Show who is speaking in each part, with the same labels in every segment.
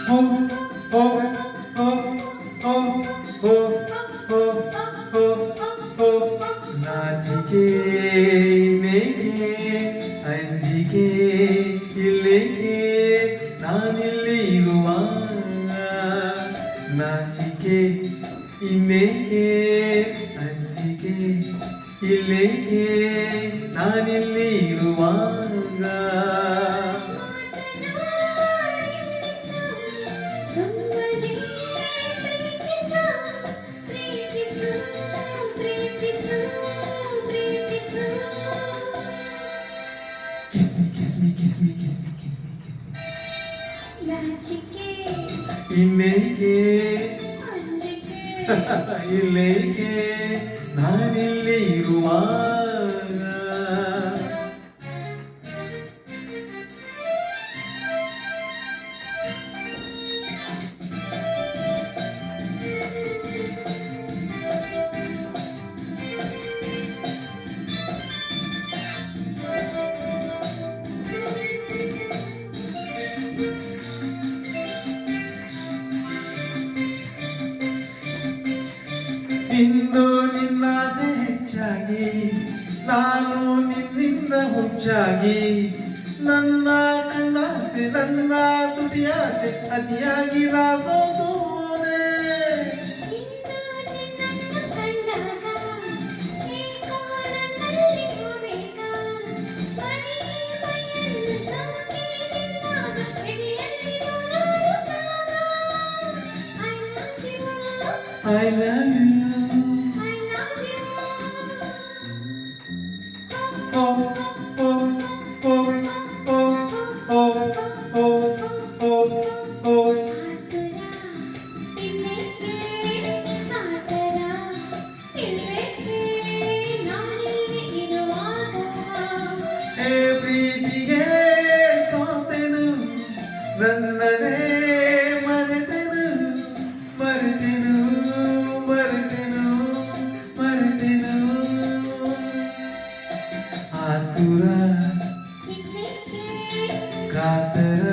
Speaker 1: ಹೋ ಹೋ ಹೋ ಹೋ ಹೋ ಹೋ ಹೋ ಹೋ ನಾಚಿಕೆ ಇನ್ನೇಕೆ ಅಂಜಿಕೆ ಇಲ್ಲೇಕೆ ನಾನಿಲ್ಲಿ ಇರುವಾಗ ನಾಚಿಕೆ ಇನ್ನೇಕೆ ಅಂಜಿಕೆ ಇಲ್ಲೇಕೆ ನಾನಿಲ್ಲಿ ಇರುವಾಗ Kiss me, kiss me, kiss me, kiss me, kiss me, kiss me. ಇನ್ನೇಕೆ ಇಲ್ಲೇಕೆ ನಾನಿಲ್ಲಿ ಇರುವಾಗ ಇಂದು ನಿನ್ನಾಸೆ ಹೆಚ್ಚಾಗಿ ನಾನು ನಿನ್ನಿಂದ ಹುಚ್ಚಾಗಿ ನನ್ನ ಕಣ್ಣಾಸೆ ನನ್ನ ತುಟಿಯಾಸೆ ಅತಿಯಾಗಿ ರಾಸೋದೋನೆ I love you. Oh, oh, oh, oh, oh, oh, oh, oh. ಪ್ರೀತಿಗೆ ಸೋತೆನು ನನ್ನನೇ ಮರೆತೆನು ಮರೆತೆನು ಮರೆತೆನು ಮರೆತೆನು ಆತುರ ಕಾತರ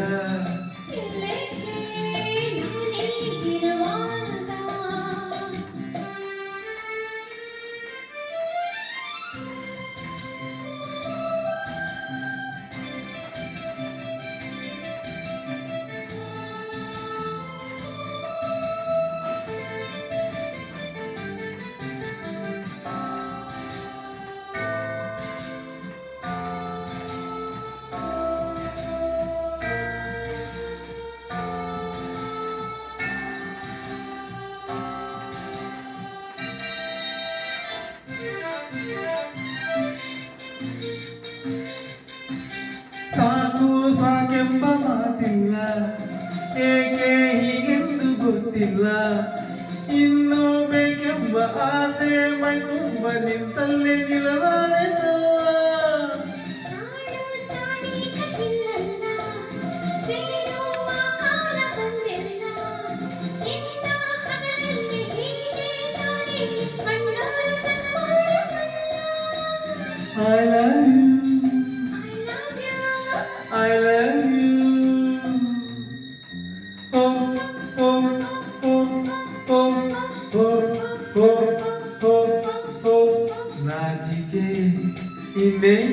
Speaker 1: ಸಾಕು ಸಾಕೆಂಬ ಮಾತಿಲ್ಲ ಏಕೆ ಹೀಗೆಂದು ಗೊತ್ತಿಲ್ಲ ಇನ್ನು ಬೇಕೆಂಬ ಆಸೆ ಮೈ ತುಂಬ ನಿಂತಲ್ಲೇ ನಿಲ್ಲಲಾರೆನಲ್ಲ I love you. I love you. Oh, oh, oh, oh, oh, oh, oh, oh. ನಾಚಿಕೆ ಇನ್ನೇಕೆ